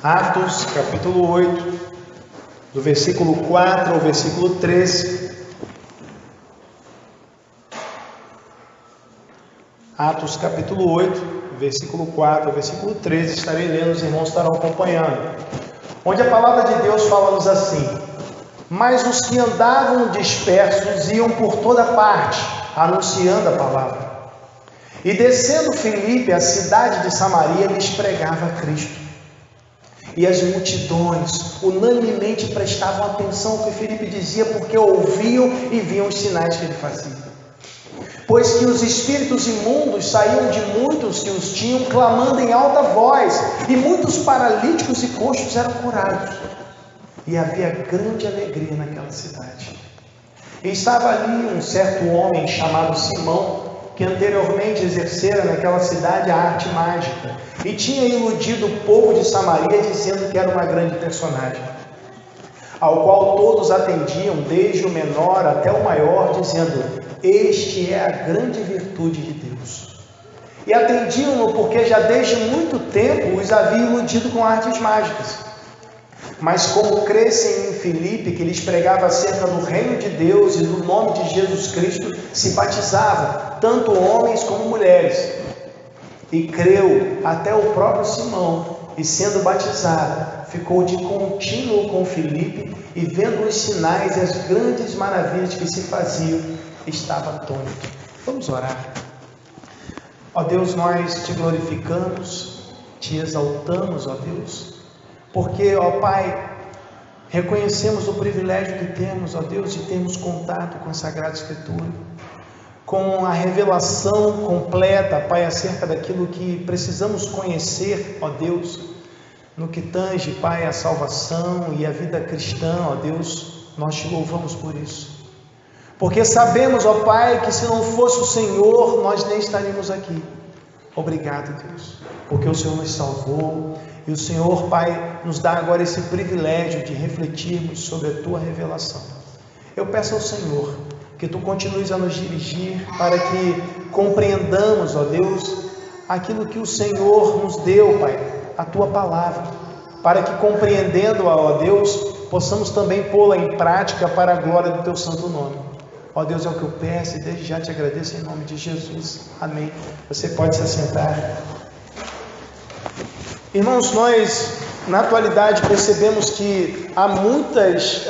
Atos, capítulo 8, do versículo 4 ao versículo 13. Atos, capítulo 8, versículo 4 ao versículo 13. Estarei lendo, os irmãos estarão acompanhando. Onde a palavra de Deus fala-nos assim: Mas os que andavam dispersos iam por toda parte, anunciando a palavra. E descendo Filipe, a cidade de Samaria, lhes pregava a Cristo. E as multidões unanimemente prestavam atenção ao que Filipe dizia, porque ouviam e viam os sinais que ele fazia. Pois que os espíritos imundos saíam de muitos que os tinham, clamando em alta voz, e muitos paralíticos e coxos eram curados. E havia grande alegria naquela cidade. E estava ali um certo homem chamado Simão, que anteriormente exercera naquela cidade a arte mágica, e tinha iludido o povo de Samaria, dizendo que era uma grande personagem, ao qual todos atendiam, desde o menor até o maior, dizendo: este é a grande virtude de Deus. E atendiam-no porque já desde muito tempo os havia iludido com artes mágicas. Mas como crescem em Filipe, que lhes pregava acerca do reino de Deus e do nome de Jesus Cristo, se batizavam, tanto homens como mulheres. E creu até o próprio Simão, e sendo batizado, ficou de contínuo com Filipe, e vendo os sinais e as grandes maravilhas que se faziam, estava atônito. Vamos orar. Ó Deus, nós te glorificamos, te exaltamos, ó Deus, porque, ó Pai, reconhecemos o privilégio que temos, ó Deus, de termos contato com a Sagrada Escritura, com a revelação completa, Pai, acerca daquilo que precisamos conhecer, ó Deus, no que tange, Pai, a salvação e a vida cristã, ó Deus. Nós te louvamos por isso, porque sabemos, ó Pai, que se não fosse o Senhor, nós nem estaríamos aqui. Obrigado, Deus, porque o Senhor nos salvou, e o Senhor, Pai, nos dá agora esse privilégio de refletirmos sobre a Tua revelação. Eu peço ao Senhor que Tu continues a nos dirigir para que compreendamos, ó Deus, aquilo que o Senhor nos deu, Pai, a Tua palavra, para que, compreendendo-a, ó Deus, possamos também pô-la em prática para a glória do Teu santo nome. Ó Deus, é o que eu peço e desde já te agradeço em nome de Jesus. Amém. Você pode se assentar. Irmãos, nós na atualidade percebemos que há muitas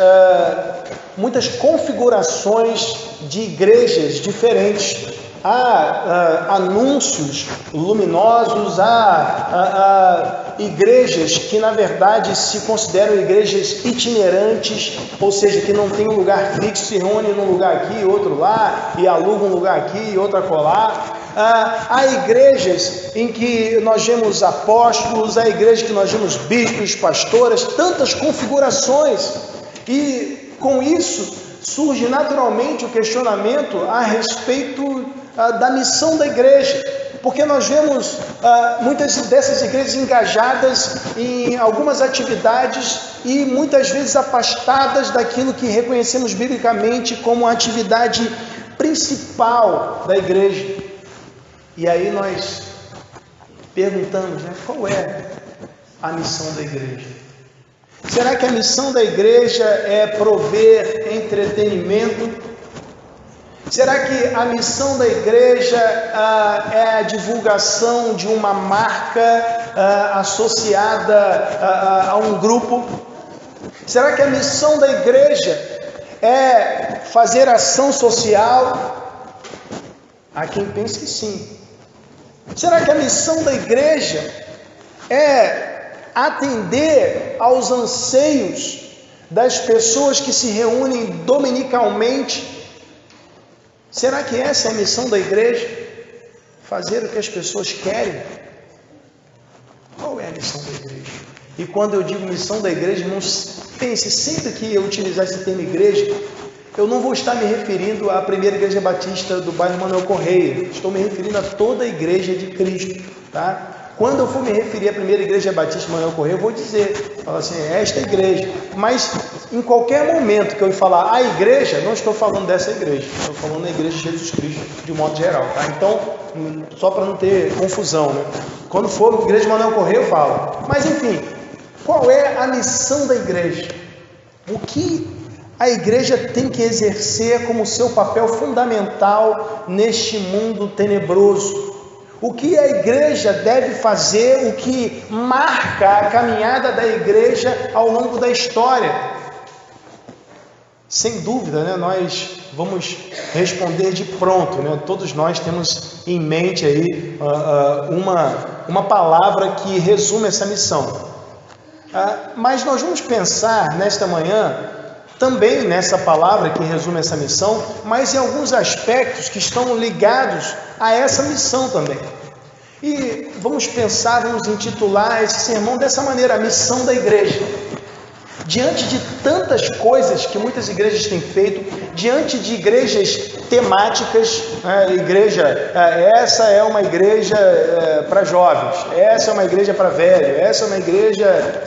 configurações de igrejas diferentes. Há anúncios luminosos, há igrejas que na verdade se consideram igrejas itinerantes, ou seja, que não tem um lugar fixo, se reúne num lugar aqui, outro lá, e aluga um lugar aqui e outro acolá. Há igrejas em que nós vemos apóstolos, há igrejas que nós vemos bispos, pastoras, tantas configurações, e com isso surge naturalmente o questionamento a respeito da missão da igreja, porque nós vemos muitas dessas igrejas engajadas em algumas atividades e muitas vezes afastadas daquilo que reconhecemos biblicamente como a atividade principal da igreja. E aí nós perguntamos, qual é a missão da igreja? Será que a missão da igreja é prover entretenimento? Será que a missão da igreja é a divulgação de uma marca associada a um grupo? Será que a missão da igreja é fazer ação social? Há quem pense que sim. Será que a missão da igreja é atender aos anseios das pessoas que se reúnem dominicalmente? Será que essa é a missão da igreja? Fazer o que as pessoas querem? Qual é a missão da igreja? E quando eu digo missão da igreja, não pense, sempre que eu utilizar esse termo igreja, eu não vou estar me referindo à primeira igreja batista do bairro Manuel Correia. Estou me referindo a toda a igreja de Cristo, tá? Quando eu for me referir à primeira igreja batista Manuel Correia, eu vou falar assim, é esta igreja. Mas em qualquer momento que eu falar a igreja, não estou falando dessa igreja, estou falando da igreja de Jesus Cristo de modo geral, tá? Então, só para não ter confusão, né? Quando for igreja Manuel Correia, eu falo. Mas enfim, Qual é a missão da igreja? O que a igreja tem que exercer como seu papel fundamental neste mundo tenebroso? O que a igreja deve fazer, o que marca a caminhada da igreja ao longo da história? Sem dúvida, né, nós vamos responder de pronto, né? Todos nós temos em mente aí uma palavra que resume essa missão. Mas nós vamos pensar nesta manhã também nessa palavra que resume essa missão, mas em alguns aspectos que estão ligados a essa missão também. E vamos intitular esse sermão dessa maneira: a missão da igreja. Diante de tantas coisas que muitas igrejas têm feito, diante de igrejas temáticas, essa é uma igreja para jovens, essa é uma igreja para velho, essa é uma igreja,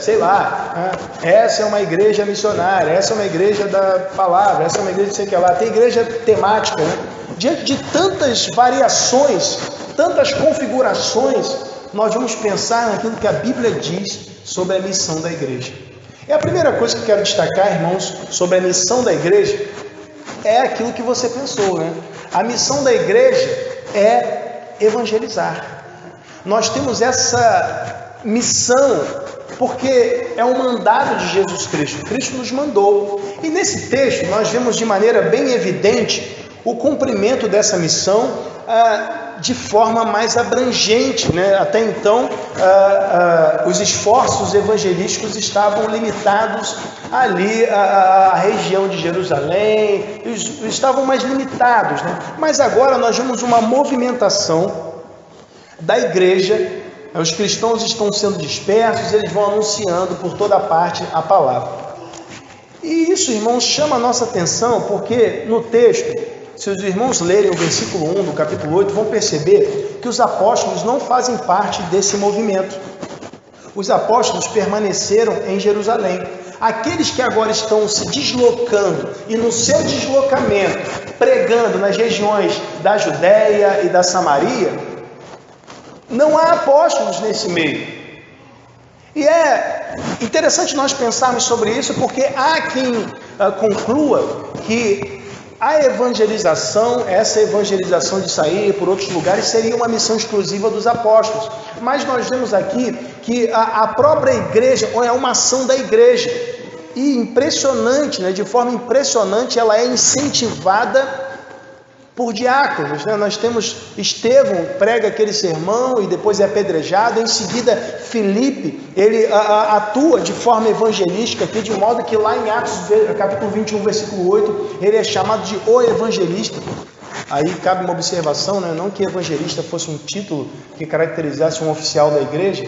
essa é uma igreja missionária, essa é uma igreja da palavra, essa é uma igreja de sei que lá, tem igreja temática, né? Diante de tantas variações, tantas configurações, nós vamos pensar naquilo que a Bíblia diz sobre a missão da igreja. E a primeira coisa que eu quero destacar, irmãos, sobre a missão da igreja, é aquilo que você pensou, né? A missão da igreja é evangelizar. Nós temos essa missão porque é um mandado de Jesus Cristo. Cristo nos mandou. E nesse texto nós vemos de maneira bem evidente o cumprimento dessa missão de forma mais abrangente, né? Até então, os esforços evangelísticos estavam limitados ali à região de Jerusalém, estavam mais limitados, né? Mas agora nós vemos uma movimentação da igreja, os cristãos estão sendo dispersos, eles vão anunciando por toda parte a palavra. E isso, irmãos, chama a nossa atenção, porque no texto, se os irmãos lerem o versículo 1 do capítulo 8, vão perceber que os apóstolos não fazem parte desse movimento. Os apóstolos permaneceram em Jerusalém. Aqueles que agora estão se deslocando e no seu deslocamento, pregando nas regiões da Judéia e da Samaria, não há apóstolos nesse meio. E é interessante nós pensarmos sobre isso, porque há quem conclua que a evangelização, essa evangelização de sair por outros lugares, seria uma missão exclusiva dos apóstolos. Mas nós vemos aqui que a própria igreja é uma ação da igreja. E impressionante, né? De forma impressionante, ela é incentivada por diáconos, né? Nós temos Estevão, prega aquele sermão e depois é apedrejado. Em seguida, Filipe, ele atua de forma evangelística aqui, de modo que lá em Atos, capítulo 21, versículo 8, ele é chamado de o evangelista. Aí cabe uma observação, né? Não que evangelista fosse um título que caracterizasse um oficial da igreja,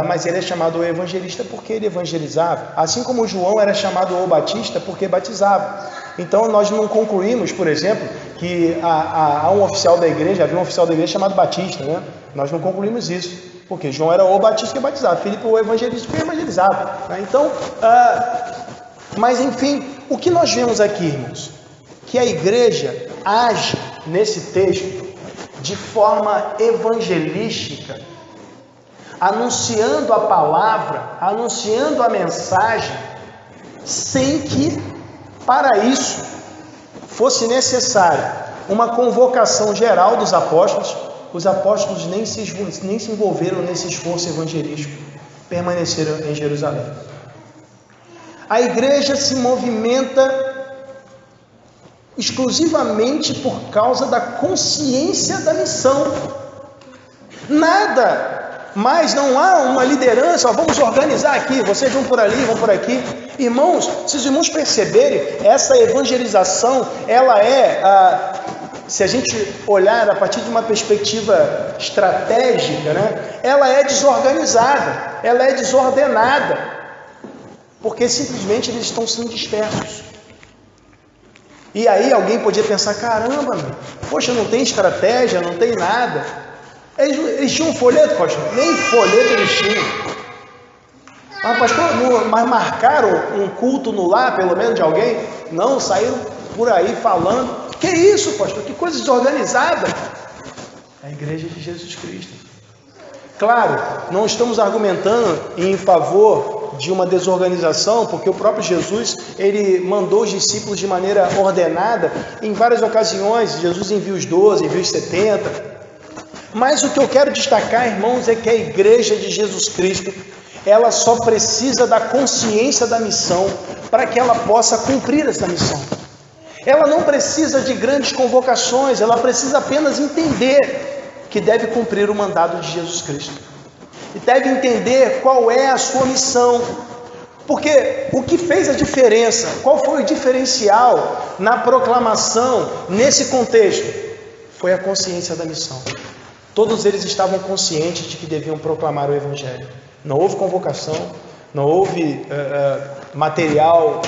mas ele é chamado o evangelista porque ele evangelizava, assim como João era chamado o Batista porque batizava. Então nós não concluímos, por exemplo, que há um oficial da igreja, havia um oficial da igreja chamado Batista, né? Nós não concluímos isso, porque João era o Batista que batizava, Filipe o evangelista que evangelizava, né? Então, mas enfim, o que nós vemos aqui, irmãos? Que a igreja age nesse texto de forma evangelística, anunciando a palavra, anunciando a mensagem, sem que para isso fosse necessário uma convocação geral dos apóstolos. Os apóstolos nem se envolveram nesse esforço evangelístico, permaneceram em Jerusalém. A igreja se movimenta exclusivamente por causa da consciência da missão. Nada, mas não há uma liderança, vamos organizar aqui, vocês vão por ali, vão por aqui. Irmãos, se os irmãos perceberem, essa evangelização, ela se a gente olhar a partir de uma perspectiva estratégica, né, ela é desorganizada, ela é desordenada, porque simplesmente eles estão sendo dispersos. E aí alguém podia pensar, caramba, poxa, não tem estratégia, não tem nada. Eles tinham um folheto, pastor? Nem folheto eles tinham. Mas, pastor, mas marcaram um culto no lar, pelo menos, de alguém? Não, saíram por aí falando. Que isso, pastor? Que coisa desorganizada. É a igreja de Jesus Cristo. Claro, não estamos argumentando em favor de uma desorganização, porque o próprio Jesus, ele mandou os discípulos de maneira ordenada em várias ocasiões. Jesus envia os 12, envia os 70. Mas o que eu quero destacar, irmãos, é que a igreja de Jesus Cristo, ela só precisa da consciência da missão para que ela possa cumprir essa missão. Ela não precisa de grandes convocações, ela precisa apenas entender que deve cumprir o mandado de Jesus Cristo. E deve entender qual é a sua missão. Porque o que fez a diferença, qual foi o diferencial na proclamação, nesse contexto, foi a consciência da missão. Todos eles estavam conscientes de que deviam proclamar o Evangelho. Não houve convocação, não houve material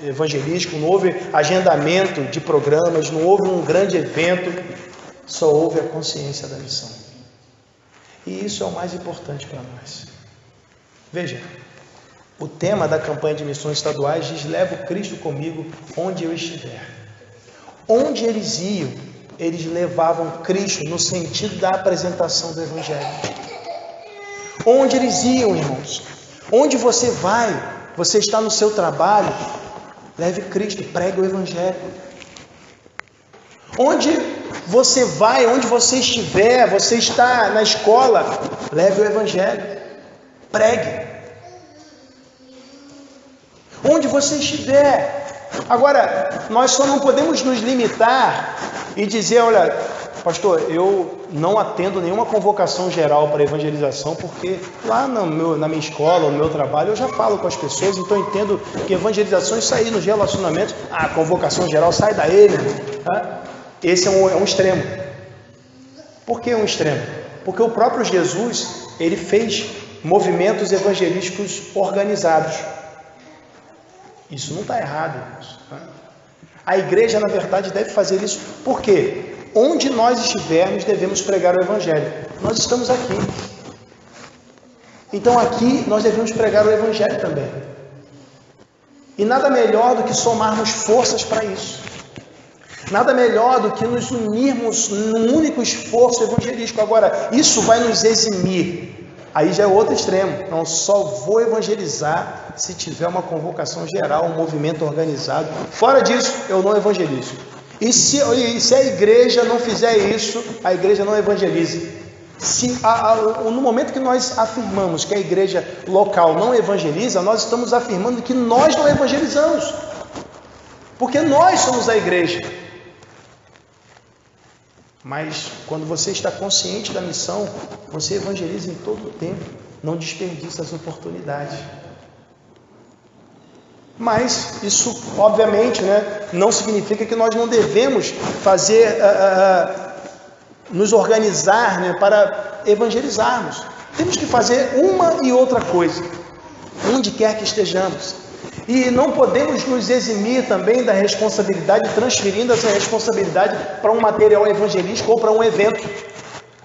evangelístico, não houve agendamento de programas, não houve um grande evento, só houve a consciência da missão. E isso é o mais importante para nós. Veja, o tema da campanha de missões estaduais diz: levo Cristo comigo onde eu estiver. Onde eles iam, eles levavam Cristo no sentido da apresentação do Evangelho. Onde eles iam, irmãos, onde você vai, você está no seu trabalho, leve Cristo, pregue o Evangelho. Onde você vai, onde você estiver, você está na escola, leve o Evangelho, pregue. Onde você estiver. Agora, nós só não podemos nos limitar e dizer: olha, pastor, eu não atendo nenhuma convocação geral para evangelização, porque lá na minha escola, no meu trabalho, eu já falo com as pessoas, então eu entendo que evangelização é isso aí nos relacionamentos. Ah, convocação geral, sai daí, meu irmão. Esse é um extremo. Por que um extremo? Porque o próprio Jesus, ele fez movimentos evangelísticos organizados. Isso não está errado, irmãos. A igreja, na verdade, deve fazer isso. Por quê? Onde nós estivermos, devemos pregar o Evangelho. Nós estamos aqui. Então aqui nós devemos pregar o Evangelho também. E nada melhor do que somarmos forças para isso. Nada melhor do que nos unirmos num único esforço evangelístico. Agora, isso vai nos eximir. Aí já é outro extremo. Não, só vou evangelizar se tiver uma convocação geral, um movimento organizado. Fora disso, eu não evangelizo. E se a igreja não fizer isso, a igreja não evangeliza. No momento que nós afirmamos que a igreja local não evangeliza, nós estamos afirmando que nós não evangelizamos. Porque nós somos a igreja. Mas quando você está consciente da missão, você evangeliza em todo o tempo, não desperdiça as oportunidades. Mas isso, obviamente, não significa que nós não devemos fazer, nos organizar para evangelizarmos. Temos que fazer uma e outra coisa, onde quer que estejamos. E não podemos nos eximir também da responsabilidade, transferindo essa responsabilidade para um material evangelístico ou para um evento.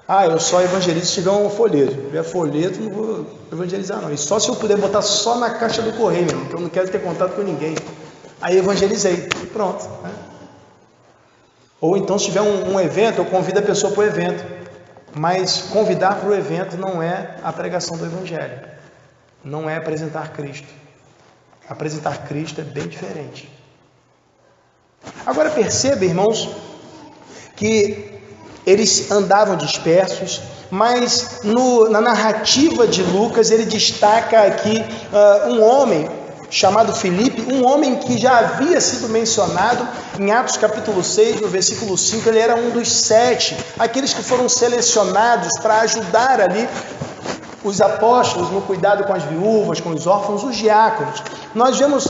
Ah, eu só evangelizo se tiver um folheto. Se tiver folheto, não vou evangelizar não. E só se eu puder botar só na caixa do correio mesmo, porque eu não quero ter contato com ninguém. Aí evangelizei. Pronto. Ou então, se tiver um evento, eu convido a pessoa para o evento. Mas convidar para o evento não é a pregação do Evangelho. Não é apresentar Cristo. Apresentar Cristo é bem diferente. Agora perceba, irmãos, que eles andavam dispersos, mas na narrativa de Lucas, ele destaca aqui um homem chamado Filipe, um homem que já havia sido mencionado em Atos capítulo 6, no versículo 5, ele era um dos 7, aqueles que foram selecionados para ajudar ali os apóstolos no cuidado com as viúvas, com os órfãos, os diáconos. Nós vemos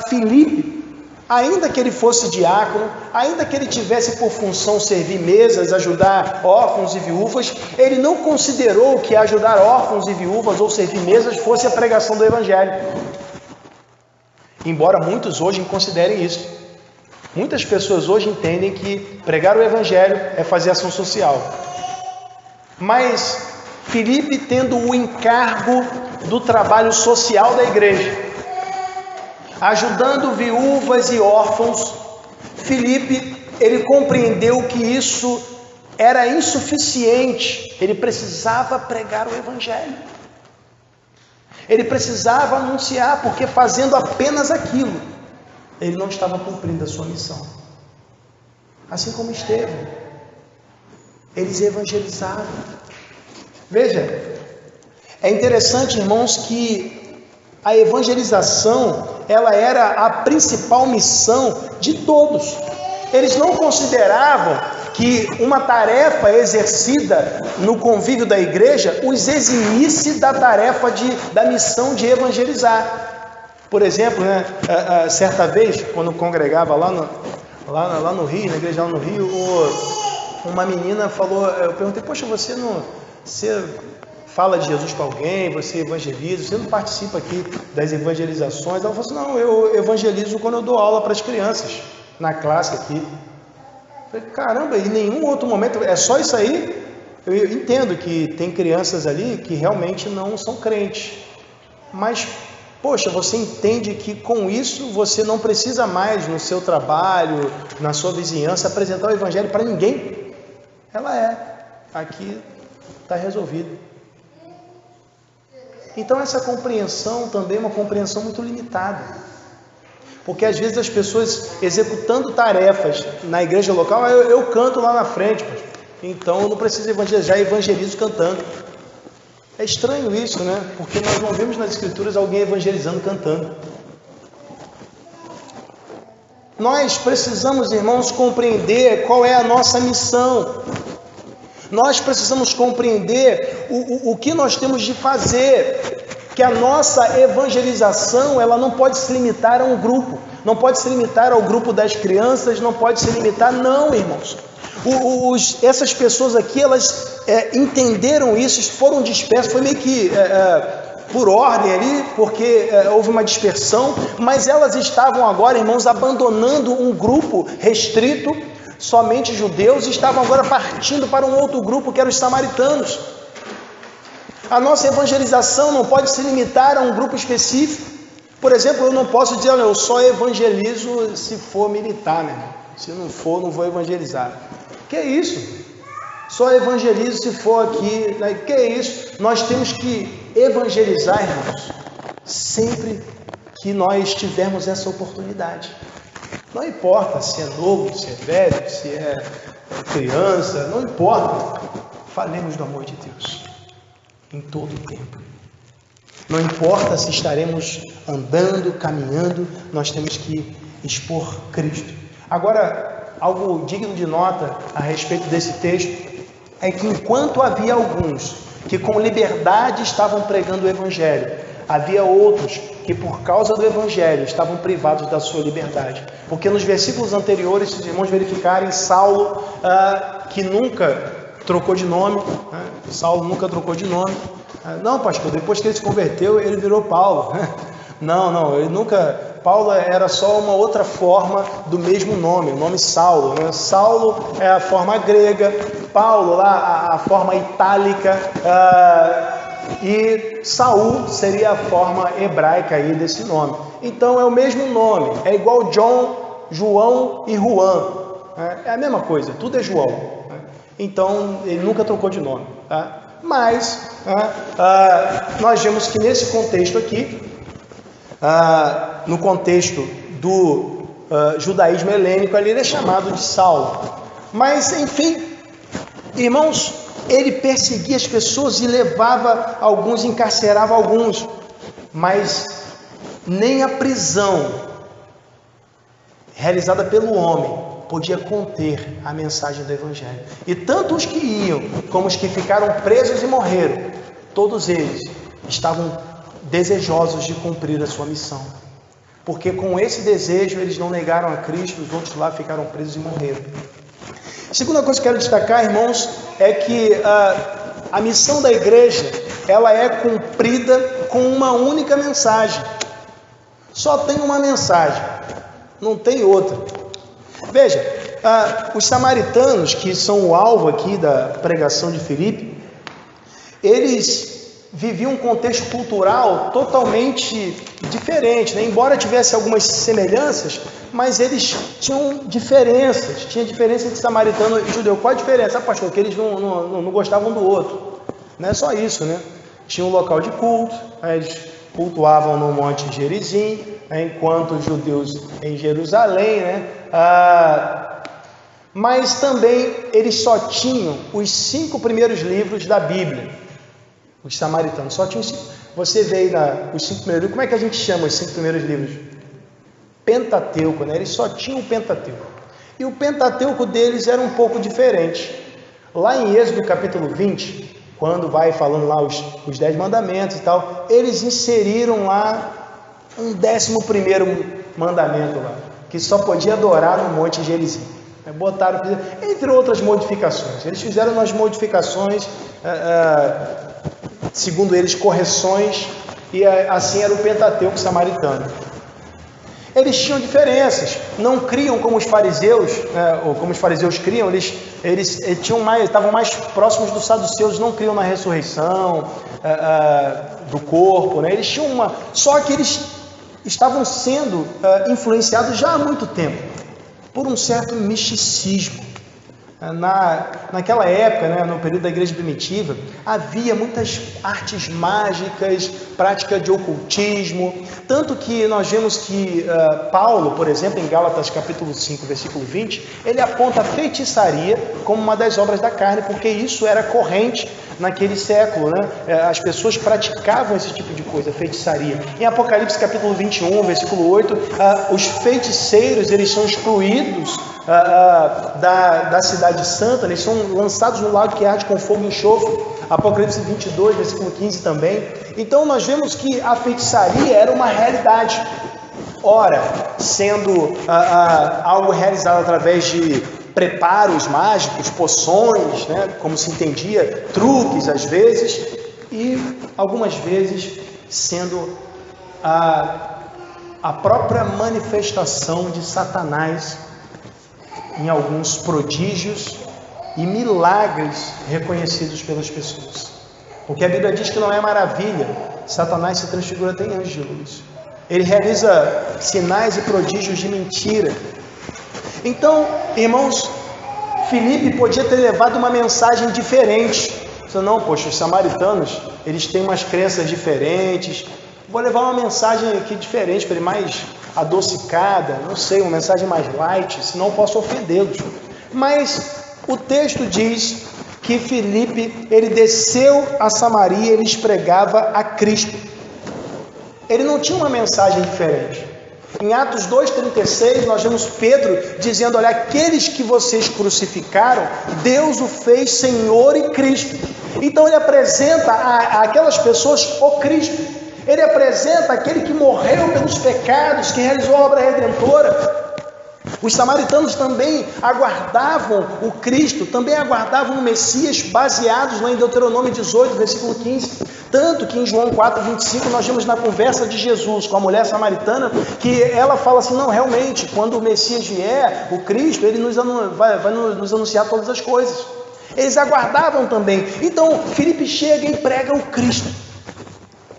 Filipe, ainda que ele fosse diácono, ainda que ele tivesse por função servir mesas, ajudar órfãos e viúvas, ele não considerou que ajudar órfãos e viúvas ou servir mesas fosse a pregação do Evangelho. Embora muitos hoje considerem isso. Muitas pessoas hoje entendem que pregar o Evangelho é fazer ação social. Mas Filipe, tendo o encargo do trabalho social da igreja, ajudando viúvas e órfãos, Filipe, ele compreendeu que isso era insuficiente, ele precisava pregar o Evangelho. Ele precisava anunciar, porque fazendo apenas aquilo, ele não estava cumprindo a sua missão. Assim como Estevão, eles evangelizaram. Veja, é interessante, irmãos, que a evangelização, ela era a principal missão de todos. Eles não consideravam que uma tarefa exercida no convívio da igreja os eximisse da tarefa da missão de evangelizar. Por exemplo, certa vez, quando congregava lá no Rio, na igreja lá no Rio, uma menina falou, eu perguntei, poxa, você fala de Jesus para alguém, você evangeliza, você não participa aqui das evangelizações? Ela falou assim, não, eu evangelizo quando eu dou aula para as crianças, na classe aqui. Eu falei, caramba, em nenhum outro momento, é só isso aí? Eu entendo que tem crianças ali que realmente não são crentes, mas, poxa, você entende que com isso você não precisa mais no seu trabalho, na sua vizinhança, apresentar o evangelho para ninguém? Aqui está resolvido. Então essa compreensão também é uma compreensão muito limitada, porque às vezes as pessoas executando tarefas na igreja local, eu canto lá na frente, então eu não preciso evangelizar, já evangelizo cantando. É estranho isso, né? Porque nós não vemos nas escrituras alguém evangelizando cantando. Nós precisamos, irmãos, compreender qual é a nossa missão. Nós precisamos compreender o que nós temos de fazer, que a nossa evangelização, ela não pode se limitar a um grupo, não pode se limitar ao grupo das crianças, não pode se limitar, não, irmãos. Essas pessoas aqui, elas entenderam isso, foram dispersas, foi meio que por ordem ali, porque houve uma dispersão, mas elas estavam agora, irmãos, abandonando um grupo restrito, somente judeus, e estavam agora partindo para um outro grupo, que eram os samaritanos. A nossa evangelização não pode se limitar a um grupo específico. Por exemplo, eu não posso dizer, olha, eu só evangelizo se for militar, né? Se não for, não vou evangelizar. Que é isso? Só evangelizo se for aqui, né? Que é isso? Nós temos que evangelizar, irmãos, sempre que nós tivermos essa oportunidade. Não importa se é novo, se é velho, se é criança, não importa. Falemos do amor de Deus em todo o tempo. Não importa se estaremos andando, caminhando, nós temos que expor Cristo. Agora, algo digno de nota a respeito desse texto é que enquanto havia alguns que com liberdade estavam pregando o Evangelho, havia outros que por causa do Evangelho estavam privados da sua liberdade. Porque nos versículos anteriores, se os irmãos verificarem, Saulo, que nunca trocou de nome, Saulo nunca trocou de nome. Não, pastor, depois que ele se converteu, ele virou Paulo. Não, ele nunca... Paulo era só uma outra forma do mesmo nome, o nome Saulo, né? Saulo é a forma grega, Paulo lá a forma itálica, e Saul seria a forma hebraica aí desse nome. Então é o mesmo nome, é igual John, João e Juan, é a mesma coisa, tudo é João. Então ele nunca trocou de nome, tá? Mas nós vemos que nesse contexto aqui, no contexto do judaísmo helênico, ali ele é chamado de Saulo. Mas enfim, irmãos, ele perseguia as pessoas e levava alguns, encarcerava alguns, mas nem a prisão realizada pelo homem podia conter a mensagem do Evangelho. E tanto os que iam, como os que ficaram presos e morreram, todos eles estavam desejosos de cumprir a sua missão. Porque com esse desejo eles não negaram a Cristo, os outros lá ficaram presos e morreram. A segunda coisa que eu quero destacar, irmãos, é que a missão da igreja, ela é cumprida com uma única mensagem. Só tem uma mensagem, não tem outra. Veja, os samaritanos, que são o alvo aqui da pregação de Filipe, eles viviam um contexto cultural totalmente diferente, né? Embora tivesse algumas semelhanças, mas eles tinham diferenças. Tinha diferença entre samaritano e judeu. Qual a diferença? Pastor, que eles não gostavam um do outro. Não é só isso, né? Tinha um local de culto, eles cultuavam no Monte Gerizim, enquanto os judeus em Jerusalém, né? Mas também eles só tinham os 5 primeiros livros da Bíblia. Os samaritanos só tinham 5. Você vê aí os 5 primeiros livros. Como é que a gente chama os 5 primeiros livros? Pentateuco, né? Eles só tinham o Pentateuco. E o Pentateuco deles era um pouco diferente. Lá em Êxodo capítulo 20, quando vai falando lá os 10 mandamentos e tal, eles inseriram lá um 11º mandamento lá, que só podia adorar no Monte Gerizim. Botaram, entre outras modificações. Eles fizeram umas modificações, segundo eles, correções, e assim era o Pentateuco samaritano. Eles tinham diferenças, não criam como os fariseus, ou como os fariseus criam, eles estavam mais próximos dos saduceus, não criam na ressurreição do corpo, né? Eles tinham só que eles estavam sendo influenciados já há muito tempo por um certo misticismo. Naquela época, né, no período da igreja primitiva, havia muitas artes mágicas, prática de ocultismo, tanto que nós vemos que Paulo, por exemplo, em Gálatas capítulo 5, versículo 20, ele aponta a feitiçaria como uma das obras da carne, porque isso era corrente naquele século, né? As pessoas praticavam esse tipo de coisa, feitiçaria. Em Apocalipse capítulo 21, versículo 8, os feiticeiros, eles são excluídos da cidade santa, eles são lançados no lago que arde com fogo e enxofre. Apocalipse 22, versículo 15 também. Então nós vemos que a feitiçaria era uma realidade, ora sendo algo realizado através de preparos mágicos, poções, né, como se entendia, truques às vezes, e algumas vezes sendo a própria manifestação de Satanás em alguns prodígios e milagres reconhecidos pelas pessoas. Porque a Bíblia diz que não é maravilha, Satanás se transfigura até em anjos de luz. Ele realiza sinais e prodígios de mentira. Então, irmãos, Filipe podia ter levado uma mensagem diferente. Não, poxa, os samaritanos, eles têm umas crenças diferentes. Vou levar uma mensagem aqui diferente para ele, mais adocicada, não sei, uma mensagem mais light, senão eu posso ofendê-los. Mas o texto diz que Filipe, ele desceu a Samaria, ele pregava a Cristo. Ele não tinha uma mensagem diferente. Em Atos 2,36, nós vemos Pedro dizendo: olha, aqueles que vocês crucificaram, Deus o fez Senhor e Cristo. Então ele apresenta àquelas pessoas o Cristo. Ele apresenta aquele que morreu pelos pecados, que realizou a obra redentora. Os samaritanos também aguardavam o Cristo, também aguardavam o Messias, baseados lá em Deuteronômio 18, versículo 15. Tanto que em João 4,25 nós vemos na conversa de Jesus com a mulher samaritana, que ela fala assim: não, realmente, quando o Messias vier, o Cristo, ele vai nos anunciar todas as coisas. Eles aguardavam também. Então, Filipe chega e prega o Cristo.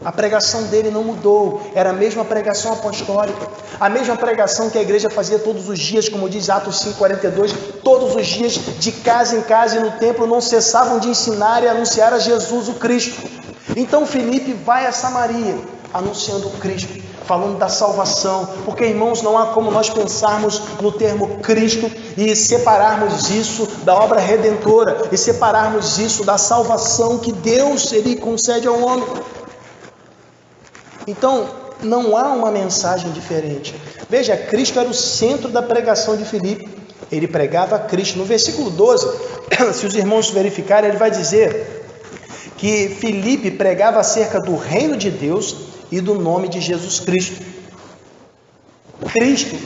A pregação dele não mudou, era a mesma pregação apostólica, a mesma pregação que a igreja fazia todos os dias, como diz Atos 5,42, todos os dias, de casa em casa e no templo, não cessavam de ensinar e anunciar a Jesus o Cristo. Então Filipe vai a Samaria, anunciando o Cristo, falando da salvação, porque, irmãos, não há como nós pensarmos no termo Cristo e separarmos isso da obra redentora, e separarmos isso da salvação que Deus ele concede ao homem. Então, não há uma mensagem diferente. Veja, Cristo era o centro da pregação de Filipe. Ele pregava a Cristo. No versículo 12, se os irmãos verificarem, ele vai dizer que Filipe pregava acerca do reino de Deus e do nome de Jesus Cristo. Cristo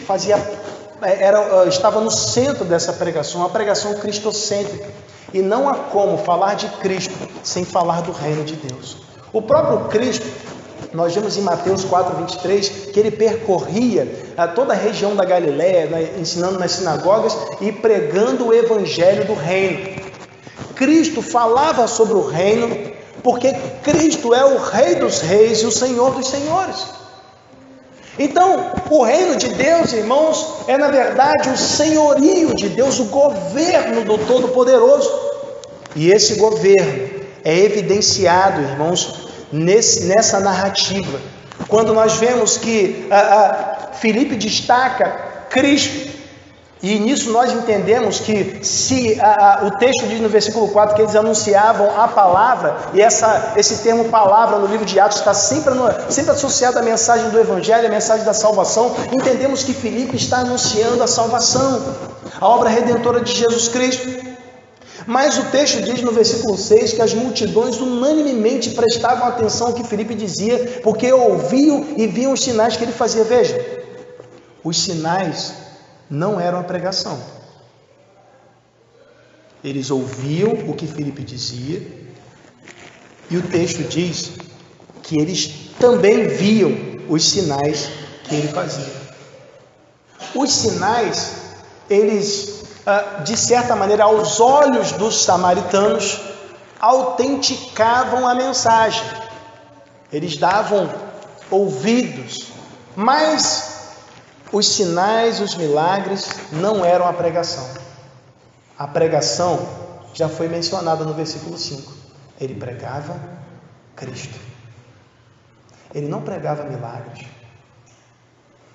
estava no centro dessa pregação, uma pregação cristocêntrica. E não há como falar de Cristo sem falar do reino de Deus. O próprio Cristo, nós vemos em Mateus 4,23, que ele percorria toda a região da Galiléia, ensinando nas sinagogas e pregando o evangelho do reino. Cristo falava sobre o reino, porque Cristo é o Rei dos reis e o Senhor dos senhores. Então, o reino de Deus, irmãos, é na verdade o senhorio de Deus, o governo do Todo-Poderoso. E esse governo é evidenciado, irmãos, nessa narrativa Quando nós vemos que Filipe destaca Cristo, e nisso nós entendemos que se o texto diz no versículo 4 que eles anunciavam a palavra, e esse termo palavra no livro de Atos está sempre associado à mensagem do Evangelho, à mensagem da salvação, entendemos que Filipe está anunciando a salvação, a obra redentora de Jesus Cristo. Mas o texto diz no versículo 6 que as multidões unanimemente prestavam atenção ao que Filipe dizia, porque ouviam e viam os sinais que ele fazia. Veja, os sinais não eram a pregação. Eles ouviam o que Filipe dizia, e o texto diz que eles também viam os sinais que ele fazia. Os sinais, eles, de certa maneira, aos olhos dos samaritanos, autenticavam a mensagem. Eles davam ouvidos, mas os sinais, os milagres não eram a pregação. A pregação já foi mencionada no versículo 5. Ele pregava Cristo. Ele não pregava milagres.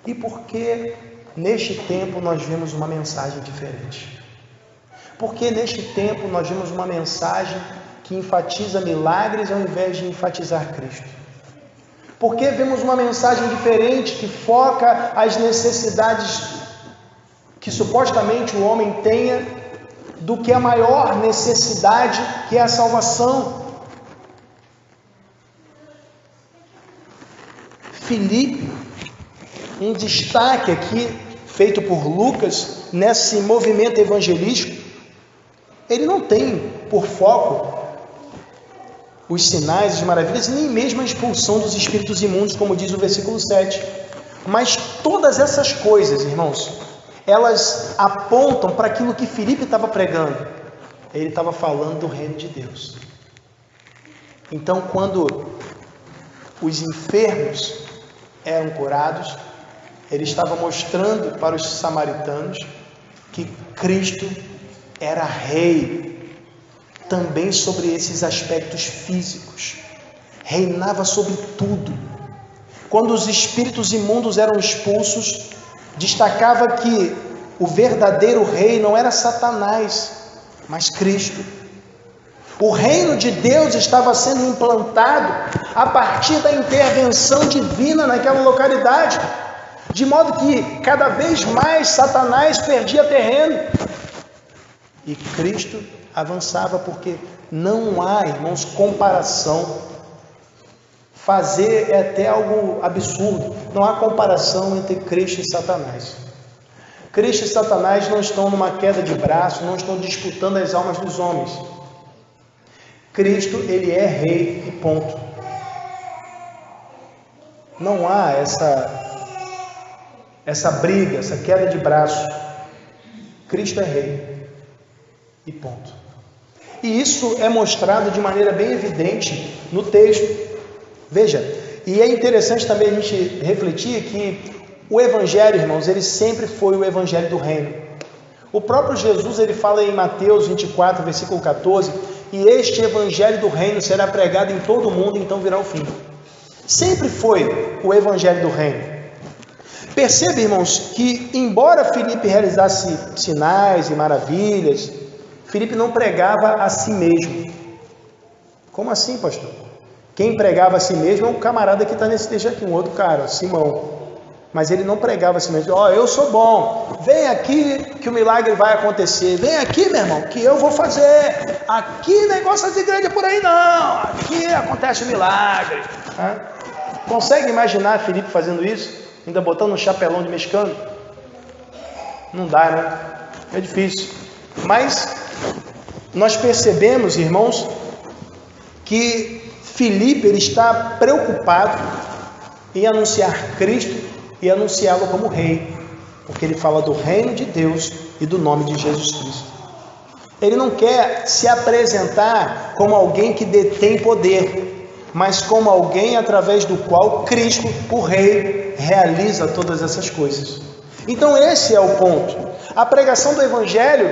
E por que neste tempo nós vemos uma mensagem diferente? Porque neste tempo nós vemos uma mensagem que enfatiza milagres ao invés de enfatizar Cristo? Porque vemos uma mensagem diferente que foca as necessidades que supostamente o homem tenha do que a maior necessidade, que é a salvação. Filipe, um destaque aqui feito por Lucas nesse movimento evangelístico, ele não tem por foco os sinais, as maravilhas, nem mesmo a expulsão dos espíritos imundos, como diz o versículo 7. Mas todas essas coisas, irmãos, elas apontam para aquilo que Filipe estava pregando. Ele estava falando do reino de Deus. Então, quando os enfermos eram curados, ele estava mostrando para os samaritanos que Cristo era rei também sobre esses aspectos físicos, reinava sobre tudo. Quando os espíritos imundos eram expulsos, destacava que o verdadeiro rei não era Satanás, mas Cristo. O reino de Deus estava sendo implantado a partir da intervenção divina naquela localidade, de modo que cada vez mais Satanás perdia terreno e Cristo avançava, porque não há, irmãos, comparação. Fazer é até algo absurdo. Não há comparação entre Cristo e Satanás. Cristo e Satanás não estão numa queda de braço, não estão disputando as almas dos homens. Cristo, ele é rei e ponto. Não há essa briga, essa queda de braço. Cristo é rei e ponto. E isso é mostrado de maneira bem evidente no texto. Veja, e é interessante também a gente refletir que o Evangelho, irmãos, ele sempre foi o Evangelho do reino. O próprio Jesus, ele fala em Mateus 24, versículo 14, e este Evangelho do reino será pregado em todo o mundo, então virá o fim. Sempre foi o Evangelho do reino. Percebe, irmãos, que embora Filipe realizasse sinais e maravilhas, Filipe não pregava a si mesmo. Como assim, pastor? Quem pregava a si mesmo é um camarada que está nesse texto aqui, um outro cara, Simão. Mas ele não pregava a si mesmo. Eu sou bom, vem aqui que o milagre vai acontecer. Vem aqui, meu irmão, que eu vou fazer. Aqui negócio de igreja por aí não. Aqui acontece milagre. Consegue imaginar Filipe fazendo isso? Ainda botando um chapelão de mexicano? Não dá, né? É difícil. Mas nós percebemos, irmãos, que Filipe, ele está preocupado em anunciar Cristo e anunciá-lo como rei, porque ele fala do reino de Deus e do nome de Jesus Cristo. Ele não quer se apresentar como alguém que detém poder, mas como alguém através do qual Cristo, o rei, realiza todas essas coisas. Então esse é o ponto. A pregação do Evangelho,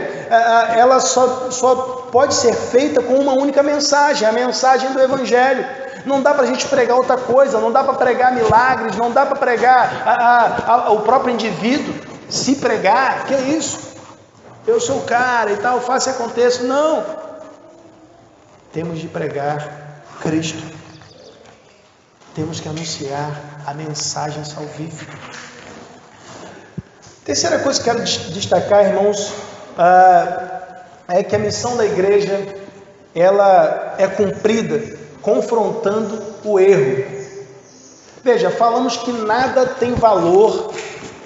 ela só pode ser feita com uma única mensagem, a mensagem do Evangelho. Não dá para a gente pregar outra coisa, não dá para pregar milagres, não dá para pregar o próprio indivíduo, se pregar, que é isso? Eu sou o cara e tal, faça e aconteça. Não. Temos de pregar Cristo. Temos que anunciar a mensagem salvífica. Terceira coisa que quero destacar, irmãos, é que a missão da igreja, ela é cumprida confrontando o erro. Veja, falamos que nada tem valor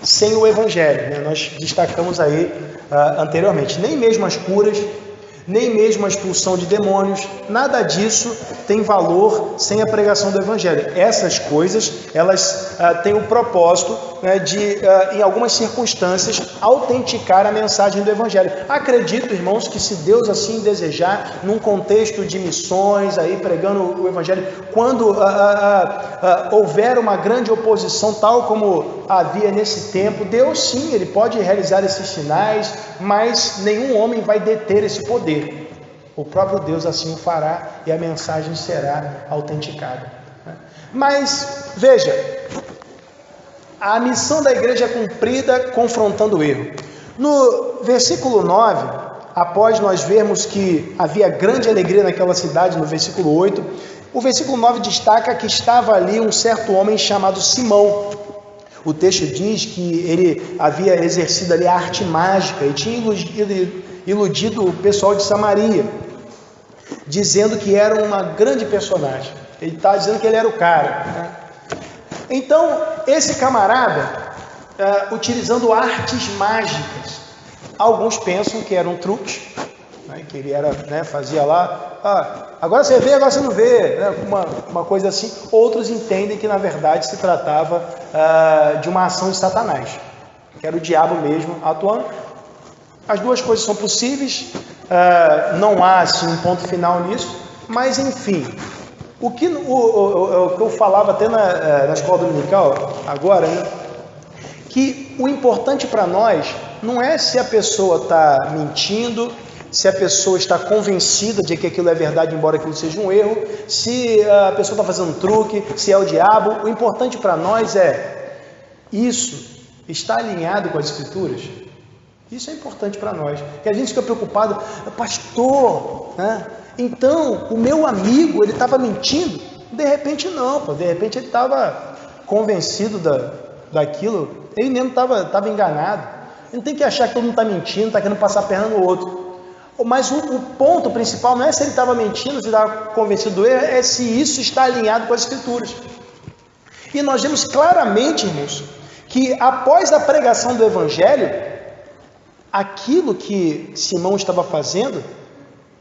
sem o Evangelho, né? Nós destacamos aí anteriormente, nem mesmo as curas, nem mesmo a expulsão de demônios, nada disso tem valor sem a pregação do Evangelho. Essas coisas, elas têm o propósito, né, de, em algumas circunstâncias, autenticar a mensagem do Evangelho. Acredito, irmãos, que se Deus assim desejar, num contexto de missões, aí pregando o Evangelho, quando houver uma grande oposição, tal como havia nesse tempo, Deus sim, Ele pode realizar esses sinais, mas nenhum homem vai deter esse poder. O próprio Deus assim o fará e a mensagem será autenticada. Mas, veja, a missão da igreja é cumprida confrontando o erro. No versículo 9, após nós vermos que havia grande alegria naquela cidade, no versículo 8, o versículo 9 destaca que estava ali um certo homem chamado Simão. O texto diz que ele havia exercido ali a arte mágica e tinha iludido o pessoal de Samaria, dizendo que era uma grande personagem. Ele está dizendo que ele era o cara, né? Então, esse camarada, utilizando artes mágicas, alguns pensam que eram truques, né? Que ele era, né, fazia lá, agora você vê, agora você não vê, né? Uma coisa assim. Outros entendem que na verdade se tratava de uma ação de Satanás, que era o diabo mesmo atuando. As duas coisas são possíveis, não há assim um ponto final nisso, mas enfim, o que eu falava até na escola dominical agora, né, que o importante para nós não é se a pessoa está mentindo, se a pessoa está convencida de que aquilo é verdade, embora aquilo seja um erro, se a pessoa está fazendo um truque, se é o diabo. O importante para nós é isso está alinhado com as Escrituras. Isso é importante para nós, que a gente fica preocupado, pastor, né? Então o meu amigo, ele estava mentindo? De repente não, pô. De repente ele estava convencido daquilo, ele mesmo estava enganado. Ele não tem que achar que todo mundo está mentindo, está querendo passar a perna no outro. Mas o ponto principal não é se ele estava mentindo, se estava convencido do erro, é se isso está alinhado com as Escrituras. E nós vemos claramente, irmãos, que após a pregação do Evangelho, aquilo que Simão estava fazendo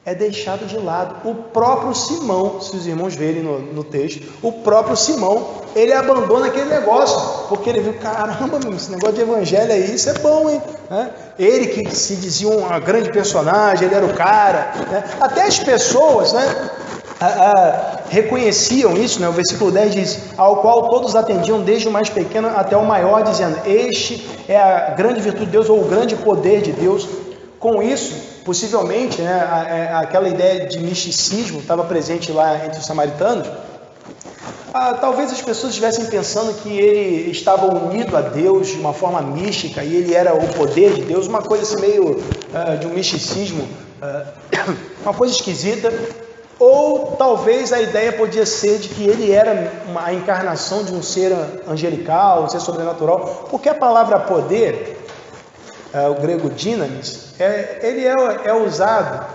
é deixado de lado. O próprio Simão, se os irmãos verem no texto, o próprio Simão, ele abandona aquele negócio, porque ele viu, caramba, esse negócio de evangelho aí, isso é bom, hein? Ele que se dizia uma grande personagem, ele era o cara, né? Até as pessoas, né, reconheciam isso, né? O versículo 10 diz, ao qual todos atendiam, desde o mais pequeno até o maior, dizendo, este é a grande virtude de Deus, ou o grande poder de Deus. Com isso, possivelmente, né, aquela ideia de misticismo estava presente lá entre os samaritanos. Talvez as pessoas estivessem pensando que ele estava unido a Deus de uma forma mística e ele era o poder de Deus, uma coisa assim meio de um misticismo, uma coisa esquisita. Ou talvez a ideia podia ser de que ele era a encarnação de um ser angelical, um ser sobrenatural, porque a palavra poder, o grego dynamis, ele é usado,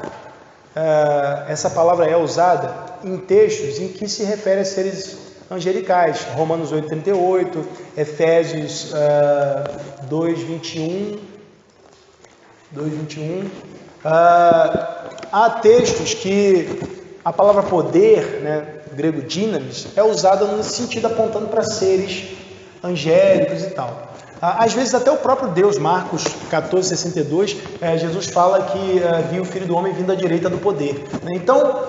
essa palavra é usada em textos em que se refere a seres angelicais. Romanos 8,38, Efésios 2,21. Há textos que a palavra poder, né, grego dynamis, é usada no sentido apontando para seres angélicos e tal. Às vezes até o próprio Deus, Marcos 14,62, Jesus fala que viu o Filho do Homem vindo à direita do poder. Então,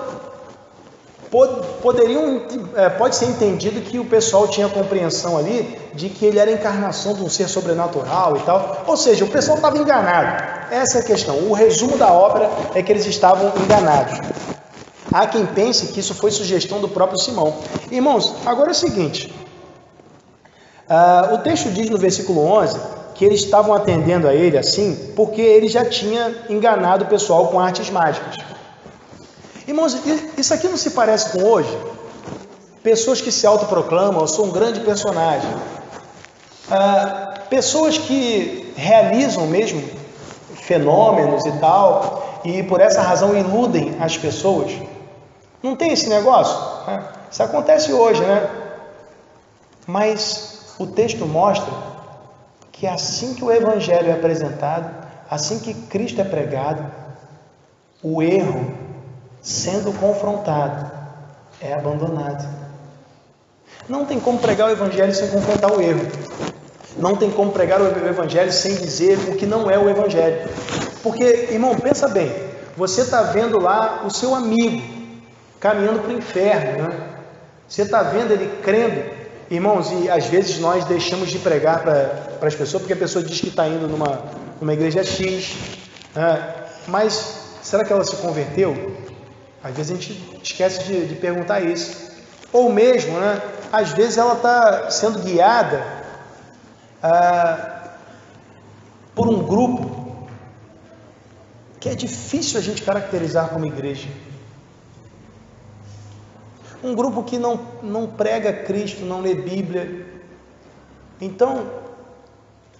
pode ser entendido que o pessoal tinha compreensão ali de que ele era a encarnação de um ser sobrenatural e tal. Ou seja, o pessoal estava enganado. Essa é a questão. O resumo da obra é que eles estavam enganados. Há quem pense que isso foi sugestão do próprio Simão. Irmãos, agora é o seguinte, o texto diz no versículo 11 que eles estavam atendendo a ele assim porque ele já tinha enganado o pessoal com artes mágicas. Irmãos, isso aqui não se parece com hoje? Pessoas que se autoproclamam, eu sou um grande personagem. Pessoas que realizam mesmo fenômenos e tal, e por essa razão iludem as pessoas. Não tem esse negócio? Isso acontece hoje, né? Mas o texto mostra que assim que o Evangelho é apresentado, assim que Cristo é pregado, o erro, sendo confrontado, é abandonado. Não tem como pregar o Evangelho sem confrontar o erro. Não tem como pregar o Evangelho sem dizer o que não é o Evangelho. Porque, irmão, pensa bem, você está vendo lá o seu amigo caminhando para o inferno, né? Você está vendo ele crendo, irmãos, e às vezes nós deixamos de pregar para as pessoas, porque a pessoa diz que está indo numa igreja X, mas será que ela se converteu? Às vezes a gente esquece de perguntar isso. Ou mesmo, né, às vezes ela está sendo guiada por um grupo que é difícil a gente caracterizar como igreja. Um grupo que não prega Cristo, não lê Bíblia. Então,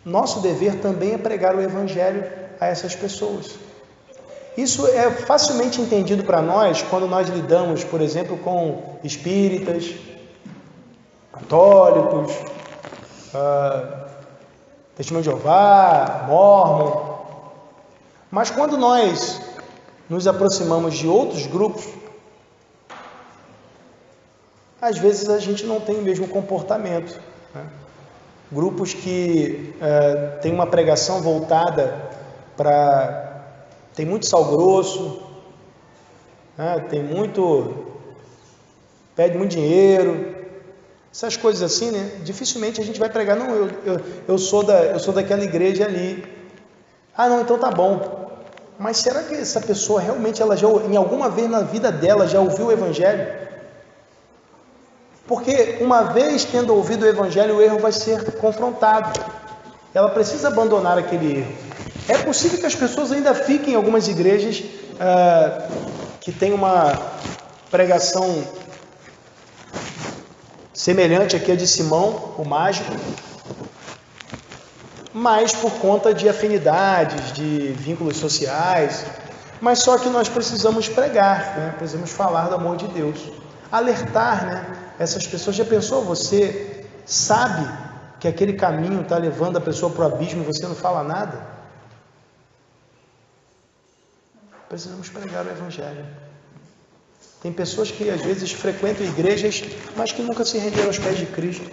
nosso dever também é pregar o Evangelho a essas pessoas. Isso é facilmente entendido para nós quando nós lidamos, por exemplo, com espíritas, católicos, Testemunho de Jeová, Mórmon. Mas quando nós nos aproximamos de outros grupos, às vezes a gente não tem o mesmo comportamento, né? Grupos que têm uma pregação voltada para... Tem muito sal grosso, né? Pede muito dinheiro, essas coisas assim, né? Dificilmente a gente vai pregar, não, eu sou daquela igreja ali. Não, então tá bom. Mas será que essa pessoa realmente, ela já, em alguma vez na vida dela, já ouviu o Evangelho? Porque uma vez tendo ouvido o Evangelho, o erro vai ser confrontado. Ela precisa abandonar aquele erro. É possível que as pessoas ainda fiquem em algumas igrejas que têm uma pregação semelhante aqui a de Simão, o mágico, mas por conta de afinidades, de vínculos sociais. Mas só que nós precisamos pregar, né? Precisamos falar do amor de Deus, alertar, né? Essas pessoas. Já pensou, você sabe que aquele caminho está levando a pessoa para o abismo e você não fala nada? Precisamos pregar o Evangelho. Tem pessoas que às vezes frequentam igrejas, mas que nunca se renderam aos pés de Cristo.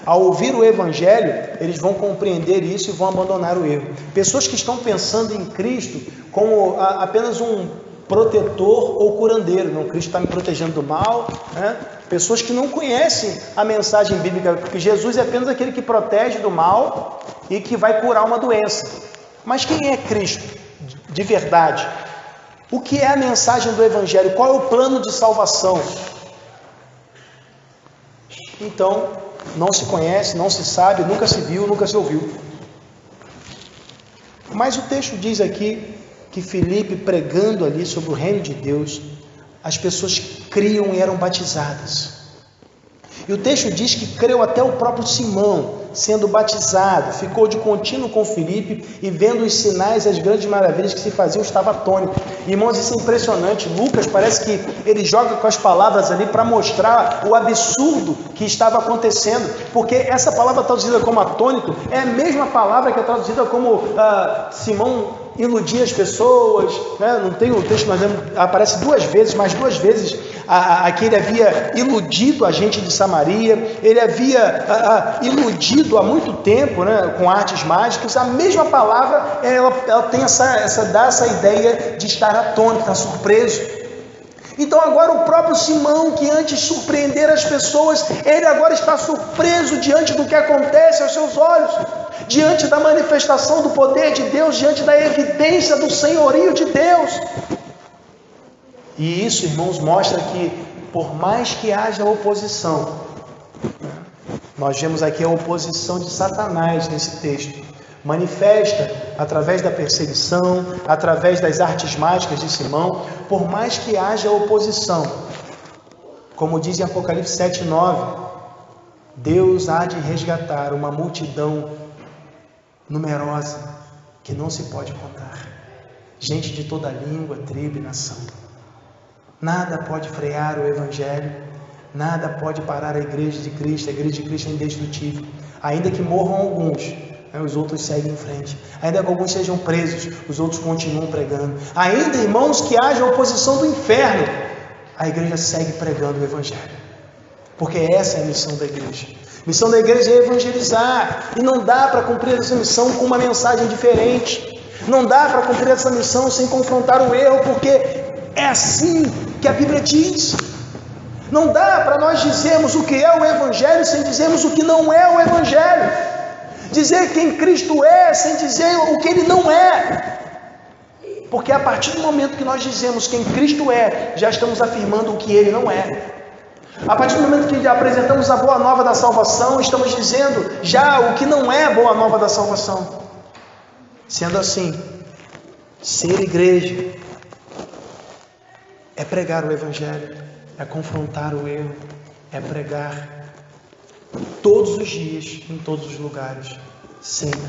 Ao ouvir o Evangelho, eles vão compreender isso e vão abandonar o erro. Pessoas que estão pensando em Cristo como apenas um protetor ou curandeiro. Não, Cristo está me protegendo do mal, né? Pessoas que não conhecem a mensagem bíblica, porque Jesus é apenas aquele que protege do mal e que vai curar uma doença. Mas quem é Cristo de verdade? O que é a mensagem do Evangelho? Qual é o plano de salvação? Então, não se conhece, não se sabe, nunca se viu, nunca se ouviu. Mas o texto diz aqui que Filipe, pregando ali sobre o reino de Deus, as pessoas criam e eram batizadas. E o texto diz que creu até o próprio Simão, sendo batizado, ficou de contínuo com Filipe e vendo os sinais e as grandes maravilhas que se faziam, estava atônito. Irmãos, isso é impressionante. Lucas parece que ele joga com as palavras ali para mostrar o absurdo que estava acontecendo, porque essa palavra traduzida como atônito é a mesma palavra que é traduzida como Simão iludia as pessoas, né? Não tem o texto, mas aparece duas vezes, mas duas vezes aqui ele havia iludido a gente de Samaria, ele havia iludido há muito tempo, né, com artes mágicas. A mesma palavra, ela tem dá essa ideia de estar atônito, estar surpreso. Então agora o próprio Simão, que antes surpreender as pessoas, ele agora está surpreso diante do que acontece aos seus olhos, diante da manifestação do poder de Deus, diante da evidência do senhorio de Deus. E isso, irmãos, mostra que por mais que haja oposição, nós vemos aqui a oposição de Satanás nesse texto, manifesta através da perseguição, através das artes mágicas de Simão, por mais que haja oposição, como diz em Apocalipse 7:9, Deus há de resgatar uma multidão numerosa que não se pode contar, gente de toda língua, tribo e nação. Nada pode frear o Evangelho, nada pode parar a igreja de Cristo é indestrutível. Ainda que morram alguns, os outros seguem em frente. Ainda que alguns sejam presos, os outros continuam pregando. Ainda, irmãos, que haja oposição do inferno, a igreja segue pregando o Evangelho. Porque essa é a missão da igreja. A missão da igreja é evangelizar. E não dá para cumprir essa missão com uma mensagem diferente. Não dá para cumprir essa missão sem confrontar o erro, porque é assim que a Bíblia diz. Não dá para nós dizermos o que é o Evangelho sem dizermos o que não é o Evangelho. Dizer quem Cristo é sem dizer o que Ele não é. Porque a partir do momento que nós dizemos quem Cristo é, já estamos afirmando o que Ele não é. A partir do momento que apresentamos a boa nova da salvação, estamos dizendo já o que não é a boa nova da salvação. Sendo assim, ser igreja é pregar o Evangelho, é confrontar o erro, é pregar todos os dias, em todos os lugares, sempre.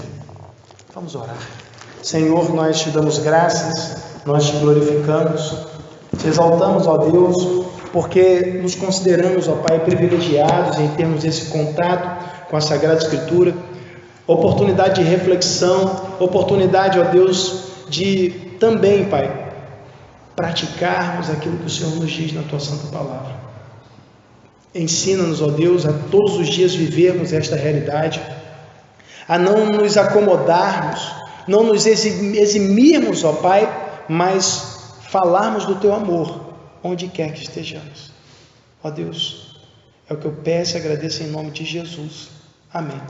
Vamos orar. Senhor, nós te damos graças, nós te glorificamos, te exaltamos, ó Deus, porque nos consideramos, ó Pai, privilegiados em termos esse contato com a Sagrada Escritura, oportunidade de reflexão, oportunidade, ó Deus, de também, Pai, praticarmos aquilo que o Senhor nos diz na Tua Santa Palavra. Ensina-nos, ó Deus, a todos os dias vivermos esta realidade, a não nos acomodarmos, não nos eximirmos, ó Pai, mas falarmos do Teu amor, onde quer que estejamos. Ó Deus, é o que eu peço e agradeço em nome de Jesus. Amém.